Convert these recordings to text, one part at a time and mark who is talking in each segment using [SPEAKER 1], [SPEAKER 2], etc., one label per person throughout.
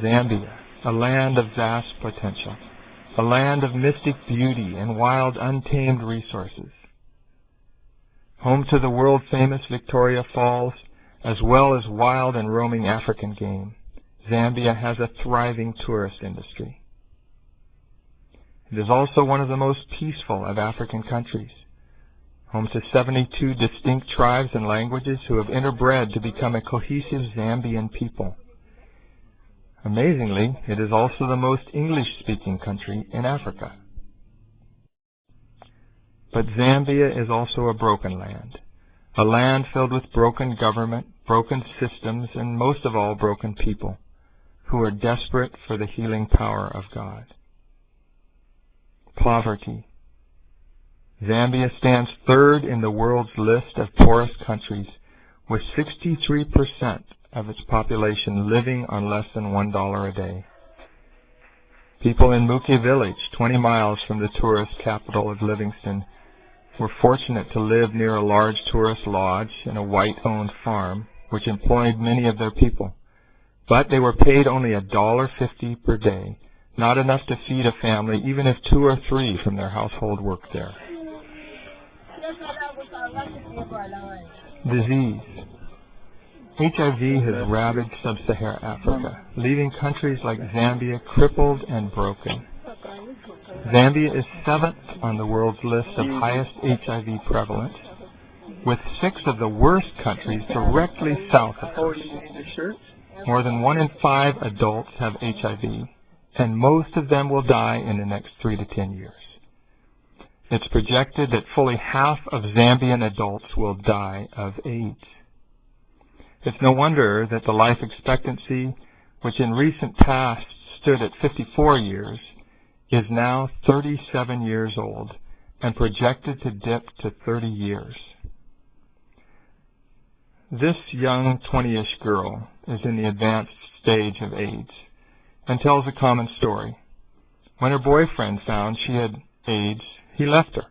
[SPEAKER 1] Zambia, a land of vast potential, a land of mystic beauty and wild, untamed resources. Home to the world-famous Victoria Falls, as well as wild and roaming African game, Zambia has a thriving tourist industry. It is also one of the most peaceful of African countries, home to 72 distinct tribes and languages who have interbred to become a cohesive Zambian people. Amazingly, it is also the most English-speaking country in Africa. But Zambia is also a broken land, a land filled with broken government, broken systems, and most of all, broken people who are desperate for the healing power of God. Poverty. Zambia stands third in the world's list of poorest countries, with 63% of its population living on less than $1 a day. People in Muke village, 20 miles from the tourist capital of Livingstone, were fortunate to live near a large tourist lodge and a white-owned farm, which employed many of their people. But they were paid only $1.50 per day, not enough to feed a family, even if 2 or 3 from their household worked there. Disease. HIV has ravaged sub-Saharan Africa, leaving countries like Zambia crippled and broken. Zambia is 7th on the world's list of highest HIV prevalence, with 6 of the worst countries directly south of us. More than 1 in 5 adults have HIV, and most of them will die in the next 3 to 10 years. It's projected that fully half of Zambian adults will die of AIDS. It's no wonder that the life expectancy, which in recent past stood at 54 years, is now 37 years old and projected to dip to 30 years. This young 20-ish girl is in the advanced stage of AIDS and tells a common story. When her boyfriend found she had AIDS, he left her.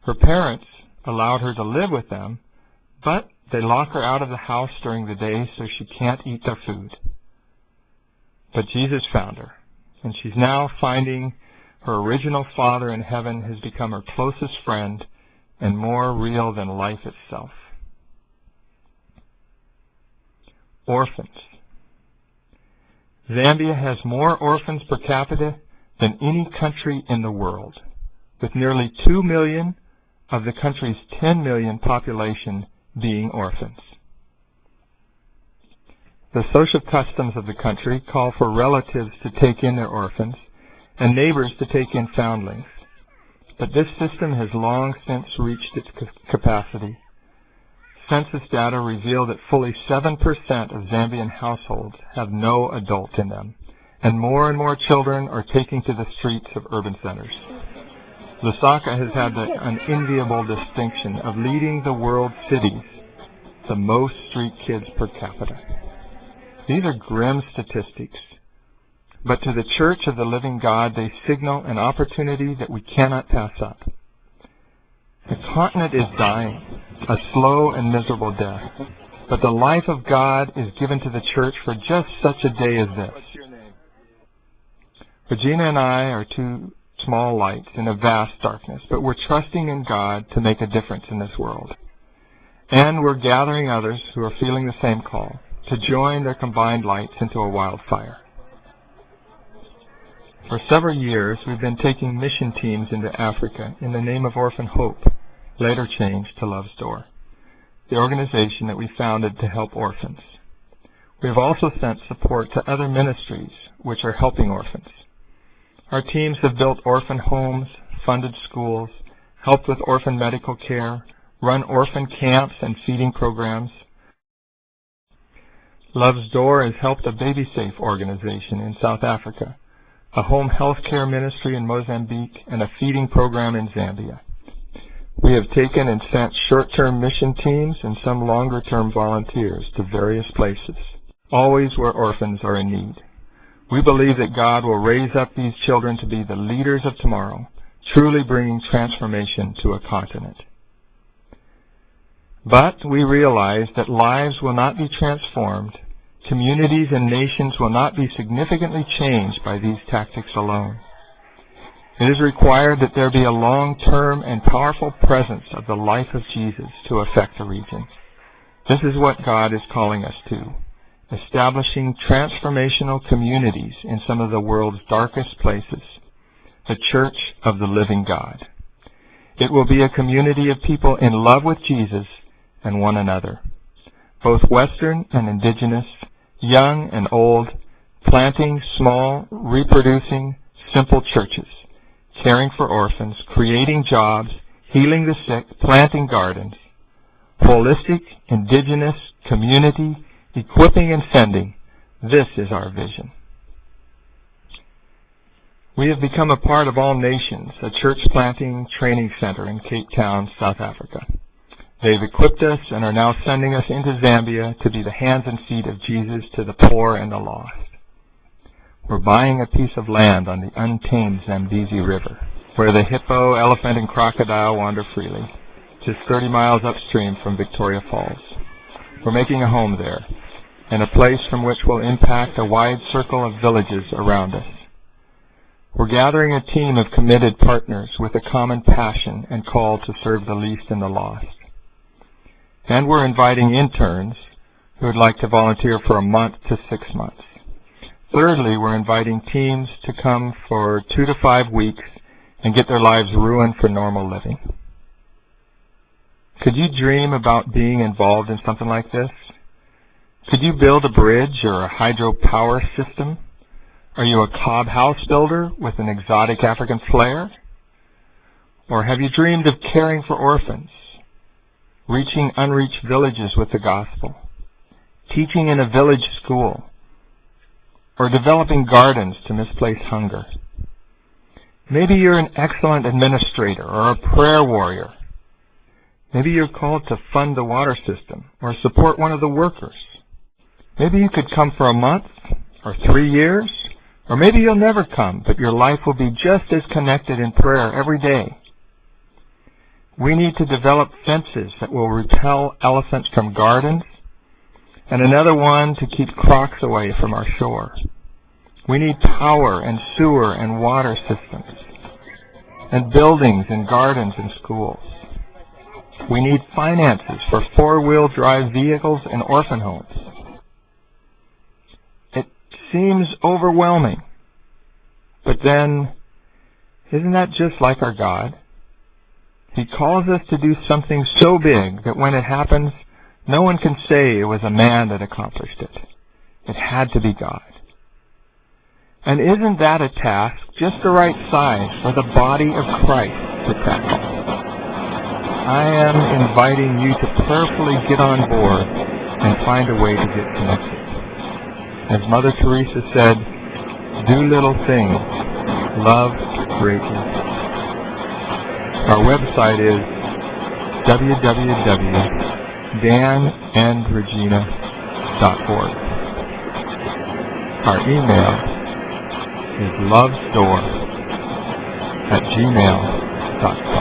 [SPEAKER 1] Her parents allowed her to live with them, but they lock her out of the house during the day so she can't eat their food. But Jesus found her, and she's now finding her original Father in heaven has become her closest friend and more real than life itself. Orphans. Zambia has more orphans per capita than any country in the world, with nearly 2 million of the country's 10 million population being orphans. The social customs of the country call for relatives to take in their orphans and neighbors to take in foundlings. But this system has long since reached its capacity. Census data reveal that fully 7% of Zambian households have no adult in them, and more children are taking to the streets of urban centers. Lusaka has had the unenviable distinction of leading the world cities the most street kids per capita. These are grim statistics, but to the Church of the Living God they signal an opportunity that we cannot pass up. The continent is dying, a slow and miserable death, but the life of God is given to the Church for just such a day as this. Regina and I are 2 small lights in a vast darkness, but we're trusting in God to make a difference in this world. And we're gathering others who are feeling the same call to join their combined lights into a wildfire. For several years, we've been taking mission teams into Africa in the name of Orphan Hope, later changed to Love's Door, the organization that we founded to help orphans. We have also sent support to other ministries which are helping orphans. Our teams have built orphan homes, funded schools, helped with orphan medical care, run orphan camps and feeding programs. Love's Door has helped a Baby Safe organization in South Africa, a home health care ministry in Mozambique, and a feeding program in Zambia. We have taken and sent short-term mission teams and some longer-term volunteers to various places, always where orphans are in need. We believe that God will raise up these children to be the leaders of tomorrow, truly bringing transformation to a continent. But we realize that lives will not be transformed, communities and nations will not be significantly changed by these tactics alone. It is required that there be a long-term and powerful presence of the life of Jesus to affect the region. This is what God is calling us to, establishing transformational communities in some of the world's darkest places, the Church of the Living God. It will be a community of people in love with Jesus and one another, both Western and indigenous, young and old, planting small, reproducing, simple churches, caring for orphans, creating jobs, healing the sick, planting gardens. Holistic, indigenous, community, equipping and sending. This is our vision. We have become a part of All Nations, a church planting training center in Cape Town, South Africa. They've equipped us and are now sending us into Zambia to be the hands and feet of Jesus to the poor and the lost. We're buying a piece of land on the untamed Zambezi River, where the hippo, elephant, and crocodile wander freely, just 30 miles upstream from Victoria Falls. We're making a home there, and a place from which will impact a wide circle of villages around us. We're gathering a team of committed partners with a common passion and call to serve the least and the lost. And we're inviting interns who would like to volunteer for a month to 6 months. Thirdly, we're inviting teams to come for 2 to 5 weeks and get their lives ruined for normal living. Could you dream about being involved in something like this? Could you build a bridge or a hydropower system? Are you a cob house builder with an exotic African flair? Or have you dreamed of caring for orphans, reaching unreached villages with the gospel, teaching in a village school, or developing gardens to misplace hunger? Maybe you're an excellent administrator or a prayer warrior. Maybe you're called to fund the water system or support one of the workers. Maybe you could come for a month or 3 years, or maybe you'll never come, but your life will be just as connected in prayer every day. We need to develop fences that will repel elephants from gardens, and another one to keep crocs away from our shore. We need power and sewer and water systems, and buildings and gardens and schools. We need finances for 4-wheel drive vehicles and orphan homes. It seems overwhelming, but then, isn't that just like our God? He calls us to do something so big that when it happens, no one can say it was a man that accomplished it. It had to be God. And isn't that a task just the right size for the body of Christ to tackle? I am inviting you to prayerfully get on board and find a way to get connected. As Mother Teresa said, do little things, love greatly. Our website is www.danandregina.org. Our email is lovestore@gmail.com.